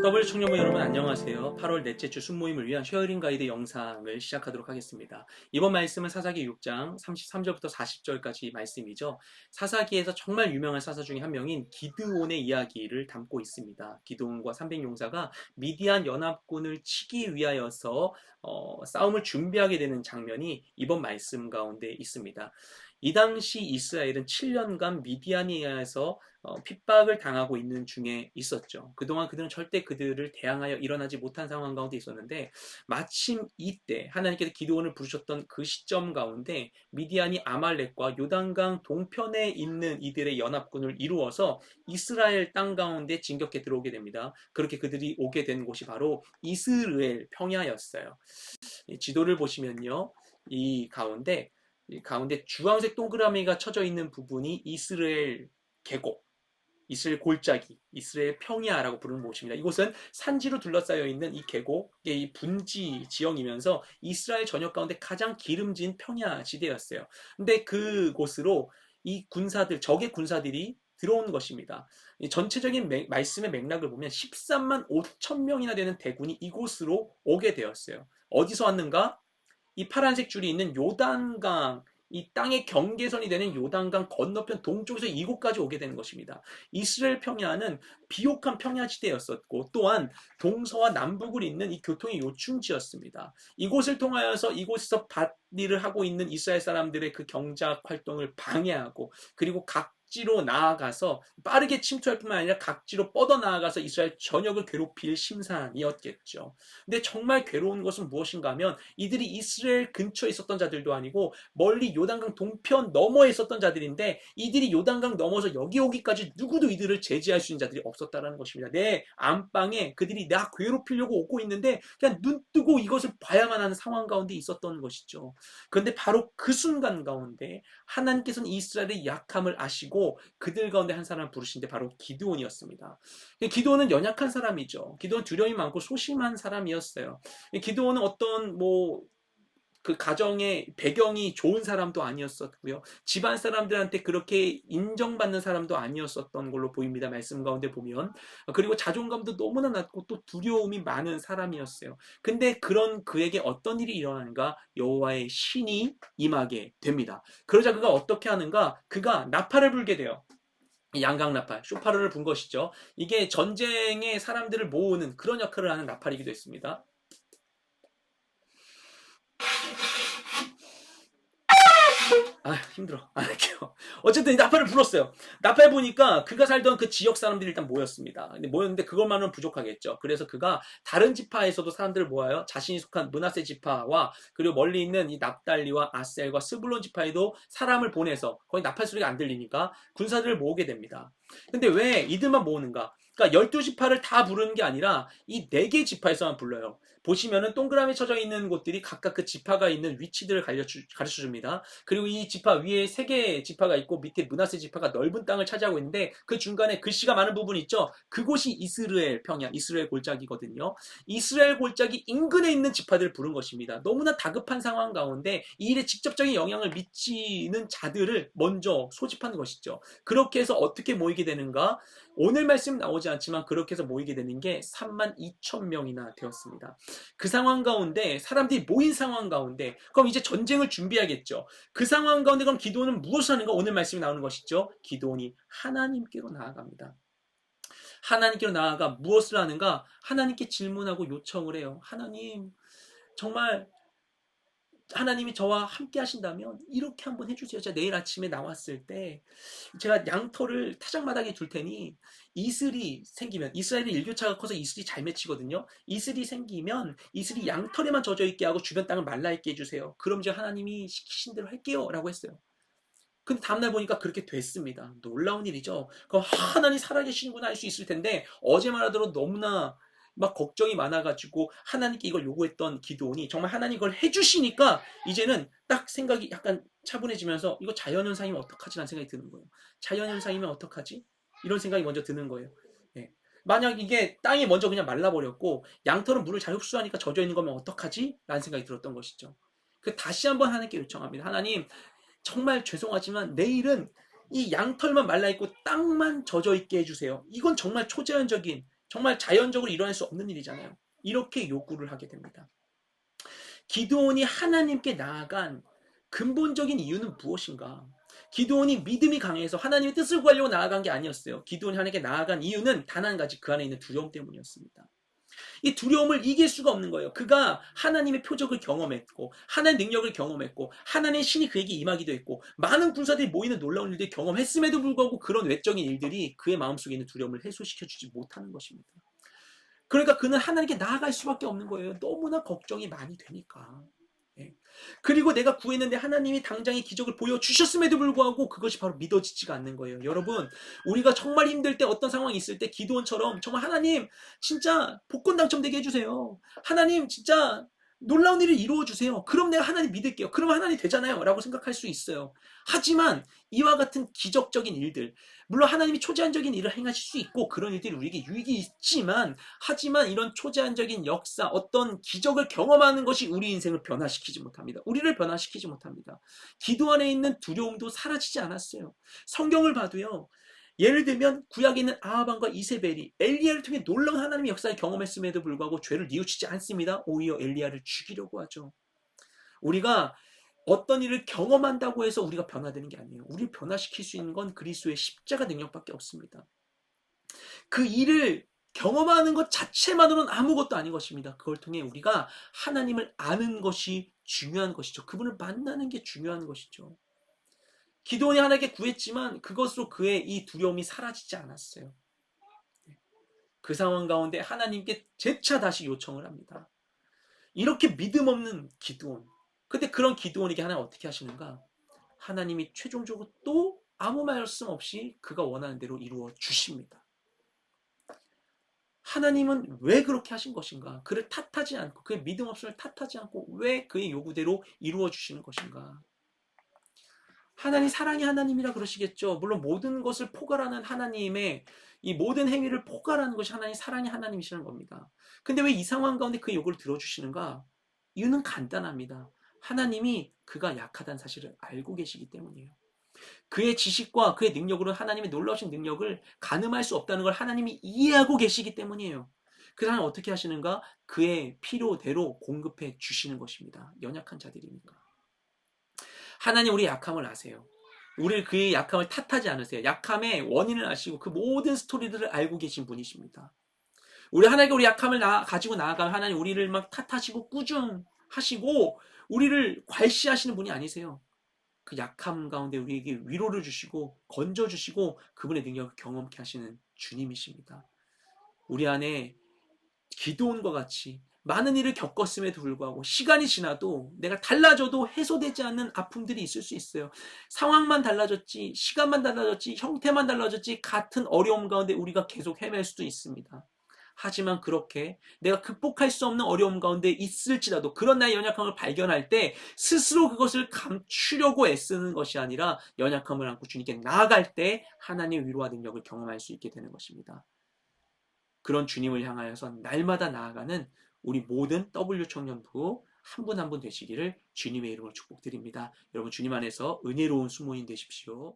더블유 청년부 여러분 안녕하세요. 8월 넷째 주 순모임을 위한 쉐어링 가이드 영상을 시작하도록 하겠습니다. 이번 말씀은 사사기 6장 33절부터 40절까지 말씀이죠. 사사기에서 정말 유명한 사사 중에 한 명인 기드온의 이야기를 담고 있습니다. 기드온과 300용사가 미디안 연합군을 치기 위하여서 싸움을 준비하게 되는 장면이 이번 말씀 가운데 있습니다. 이 당시 이스라엘은 7년간 미디안에 의해서 핍박을 당하고 있는 중에 있었죠. 그동안 그들은 절대 그들을 대항하여 일어나지 못한 상황 가운데 있었는데 마침 이때 하나님께서 기드온을 부르셨던 그 시점 가운데 미디안이 아말렉과 요단강 동편에 있는 이들의 연합군을 이루어서 이스라엘 땅 가운데 진격해 들어오게 됩니다. 그렇게 그들이 오게 된 곳이 바로 이스라엘 평야였어요. 지도를 보시면요. 이 가운데 주황색 동그라미가 쳐져 있는 부분이 이스라엘 계곡, 이스라엘 골짜기, 이스라엘 평야라고 부르는 곳입니다. 이곳은 산지로 둘러싸여 있는 이 계곡의 이 분지 지형이면서 이스라엘 전역 가운데 가장 기름진 평야 지대였어요. 근데 그곳으로 이 군사들, 적의 군사들이 들어온 것입니다. 전체적인 말씀의 맥락을 보면 13만 5천 명이나 되는 대군이 이곳으로 오게 되었어요. 어디서 왔는가? 이 파란색 줄이 있는 요단강, 이 땅의 경계선이 되는 요단강 건너편 동쪽에서 이곳까지 오게 되는 것입니다. 이스라엘 평야는 비옥한 평야지대였었고 또한 동서와 남북을 잇는 이 교통의 요충지였습니다. 이곳을 통하여서 이곳에서 밭일을 하고 있는 이스라엘 사람들의 그 경작 활동을 방해하고 그리고 각지로 나아가서 빠르게 침투할 뿐만 아니라 각지로 뻗어 나아가서 이스라엘 전역을 괴롭힐 심산이었겠죠. 근데 정말 괴로운 것은 무엇인가 하면 이들이 이스라엘 근처에 있었던 자들도 아니고 멀리 요단강 동편 너머에 있었던 자들인데 이들이 요단강 넘어서 여기 오기까지 누구도 이들을 제지할 수 있는 자들이 없었다는 것입니다. 내 안방에 그들이 나 괴롭히려고 오고 있는데 그냥 눈 뜨고 이것을 봐야만 하는 상황 가운데 있었던 것이죠. 그런데 바로 그 순간 가운데 하나님께서는 이스라엘의 약함을 아시고 그들 가운데 한 사람을 부르신데 바로 기드온이었습니다. 기드온은 연약한 사람이죠. 기드온은 두려움이 많고 소심한 사람이었어요. 기드온은 어떤 그 가정의 배경이 좋은 사람도 아니었었고요. 집안 사람들한테 그렇게 인정받는 사람도 아니었었던 걸로 보입니다. 말씀 가운데 보면. 그리고 자존감도 너무나 낮고 또 두려움이 많은 사람이었어요. 근데 그런 그에게 어떤 일이 일어나는가? 여호와의 신이 임하게 됩니다. 그러자 그가 어떻게 하는가? 그가 나팔을 불게 돼요. 양강나팔, 쇼파르를 분 것이죠. 이게 전쟁에 사람들을 모으는 그런 역할을 하는 나팔이기도 했습니다. 힘들어. 안 할게요. 어쨌든 이 나팔을 불었어요. 나팔 보니까 그가 살던 그 지역 사람들이 일단 모였습니다. 근데 모였는데 그것만은 부족하겠죠. 그래서 그가 다른 지파에서도 사람들을 모아요. 자신이 속한 므낫세 지파와 그리고 멀리 있는 이 납달리와 아셀과 스불론 지파에도 사람을 보내서 거의 나팔 소리가 안 들리니까 군사들을 모으게 됩니다. 근데 왜 이들만 모으는가? 그러니까 12지파를 다 부르는 게 아니라 이 4개 지파에서만 불러요. 보시면은 동그라미 쳐져 있는 곳들이 각각 그 지파가 있는 위치들을 가르쳐 줍니다. 그리고 이 지파 위에 3개의 지파가 있고 밑에 므낫세 지파가 넓은 땅을 차지하고 있는데 그 중간에 글씨가 많은 부분이 있죠. 그곳이 이스라엘 평야, 이스라엘 골짜기거든요. 이스라엘 골짜기 인근에 있는 지파들을 부른 것입니다. 너무나 다급한 상황 가운데 이 일에 직접적인 영향을 미치는 자들을 먼저 소집하는 것이죠. 그렇게 해서 어떻게 모이게 되는가? 오늘 말씀 나오지 않지만 그렇게 해서 모이게 되는 게 3만 2천 명이나 되었습니다. 그 상황 가운데 사람들이 모인 상황 가운데 그럼 이제 전쟁을 준비하겠죠. 그 상황 가운데 그럼 기도는 무엇을 하는가? 오늘 말씀이 나오는 것이죠. 기도원이 하나님께로 나아갑니다. 하나님께로 나아가 무엇을 하는가? 하나님께 질문하고 요청을 해요. 하나님, 정말 하나님이 저와 함께 하신다면 이렇게 한번 해주세요. 제가 내일 아침에 나왔을 때 제가 양털을 타작마당에 둘 테니 이슬이 생기면 이스라엘의 일교차가 커서 이슬이 잘 맺히거든요. 이슬이 생기면 이슬이 양털에만 젖어 있게 하고 주변 땅을 말라 있게 해주세요. 그럼 이제 하나님이 시키신 대로 할게요 라고 했어요. 근데 다음날 보니까 그렇게 됐습니다. 놀라운 일이죠. 그럼 하나님 살아계시는구나 할 수 있을 텐데 어제만 하더라도 너무나 막 걱정이 많아가지고 하나님께 이걸 요구했던 기도원이 정말 하나님 이걸 해주시니까 이제는 딱 생각이 약간 차분해지면서 이거 자연현상이면 어떡하지? 라는 생각이 드는 거예요. 자연현상이면 어떡하지? 이런 생각이 먼저 드는 거예요. 예. 만약 이게 땅이 먼저 그냥 말라버렸고 양털은 물을 잘 흡수하니까 젖어 있는 거면 어떡하지? 라는 생각이 들었던 것이죠. 그 다시 한번 하나님께 요청합니다. 하나님 정말 죄송하지만 내일은 이 양털만 말라있고 땅만 젖어 있게 해주세요. 이건 정말 초자연적인 정말 자연적으로 일어날 수 없는 일이잖아요. 이렇게 요구를 하게 됩니다. 기드온이 하나님께 나아간 근본적인 이유는 무엇인가? 기드온이 믿음이 강해서 하나님의 뜻을 구하려고 나아간 게 아니었어요. 기드온이 하나님께 나아간 이유는 단 한 가지, 그 안에 있는 두려움 때문이었습니다. 이 두려움을 이길 수가 없는 거예요. 그가 하나님의 표적을 경험했고, 하나님의 능력을 경험했고, 하나님의 신이 그에게 임하기도 했고, 많은 군사들이 모이는 놀라운 일들을 경험했음에도 불구하고 그런 외적인 일들이 그의 마음속에 있는 두려움을 해소시켜주지 못하는 것입니다. 그러니까 그는 하나님께 나아갈 수밖에 없는 거예요. 너무나 걱정이 많이 되니까. 예. 그리고 내가 구했는데 하나님이 당장의 기적을 보여주셨음에도 불구하고 그것이 바로 믿어지지가 않는 거예요. 여러분, 우리가 정말 힘들 때, 어떤 상황이 있을 때 기도원처럼 정말 하나님 진짜 복권 당첨되게 해주세요. 하나님 진짜 놀라운 일을 이루어 주세요. 그럼 내가 하나님 믿을게요. 그러면 하나님 되잖아요 라고 생각할 수 있어요. 하지만 이와 같은 기적적인 일들, 물론 하나님이 초제한적인 일을 행하실 수 있고 그런 일들이 우리에게 유익이 있지만, 하지만 이런 초제한적인 역사, 어떤 기적을 경험하는 것이 우리 인생을 변화시키지 못합니다. 우리를 변화시키지 못합니다. 기도 안에 있는 두려움도 사라지지 않았어요. 성경을 봐도요, 예를 들면 구약에 있는 아하방과 이세벨이 엘리야를 통해 놀라운 하나님의 역사를 경험했음에도 불구하고 죄를 뉘우치지 않습니다. 오히려 엘리야를 죽이려고 하죠. 우리가 어떤 일을 경험한다고 해서 우리가 변화되는 게 아니에요. 우리를 변화시킬 수 있는 건 그리스도의 십자가 능력밖에 없습니다. 그 일을 경험하는 것 자체만으로는 아무것도 아닌 것입니다. 그걸 통해 우리가 하나님을 아는 것이 중요한 것이죠. 그분을 만나는 게 중요한 것이죠. 기도원이 하나님께 구했지만 그것으로 그의 이 두려움이 사라지지 않았어요. 그 상황 가운데 하나님께 재차 다시 요청을 합니다. 이렇게 믿음 없는 기도원. 근데 그런 기도원에게 하나님 어떻게 하시는가? 하나님이 최종적으로 또 아무 말씀 없이 그가 원하는 대로 이루어 주십니다. 하나님은 왜 그렇게 하신 것인가? 그를 탓하지 않고, 그의 믿음 없음을 탓하지 않고 왜 그의 요구대로 이루어 주시는 것인가? 하나님 사랑의 하나님이라 그러시겠죠. 물론 모든 것을 포괄하는 하나님의 이 모든 행위를 포괄하는 것이 하나님 사랑의 하나님이시는 겁니다. 근데 왜 이 상황 가운데 그 요구를 들어주시는가? 이유는 간단합니다. 하나님이 그가 약하다는 사실을 알고 계시기 때문이에요. 그의 지식과 그의 능력으로 하나님의 놀라우신 능력을 가늠할 수 없다는 걸 하나님이 이해하고 계시기 때문이에요. 그 사람은 어떻게 하시는가? 그의 필요대로 공급해 주시는 것입니다. 연약한 자들이니까. 하나님 우리의 약함을 아세요. 우리를 그의 약함을 탓하지 않으세요. 약함의 원인을 아시고 그 모든 스토리들을 알고 계신 분이십니다. 우리 하나님께 우리 약함을 가지고 나아가면 하나님 우리를 막 탓하시고 꾸중하시고 우리를 괄시하시는 분이 아니세요. 그 약함 가운데 우리에게 위로를 주시고 건져주시고 그분의 능력을 경험케 하시는 주님이십니다. 우리 안에 기도원과 같이 많은 일을 겪었음에도 불구하고 시간이 지나도 내가 달라져도 해소되지 않는 아픔들이 있을 수 있어요. 상황만 달라졌지, 시간만 달라졌지, 형태만 달라졌지 같은 어려움 가운데 우리가 계속 헤맬 수도 있습니다. 하지만 그렇게 내가 극복할 수 없는 어려움 가운데 있을지라도 그런 나의 연약함을 발견할 때 스스로 그것을 감추려고 애쓰는 것이 아니라 연약함을 안고 주님께 나아갈 때 하나님의 위로와 능력을 경험할 수 있게 되는 것입니다. 그런 주님을 향하여서 날마다 나아가는 우리 모든 W 청년부 한 분 한 분 되시기를 주님의 이름으로 축복드립니다. 여러분 주님 안에서 은혜로운 수모인 되십시오.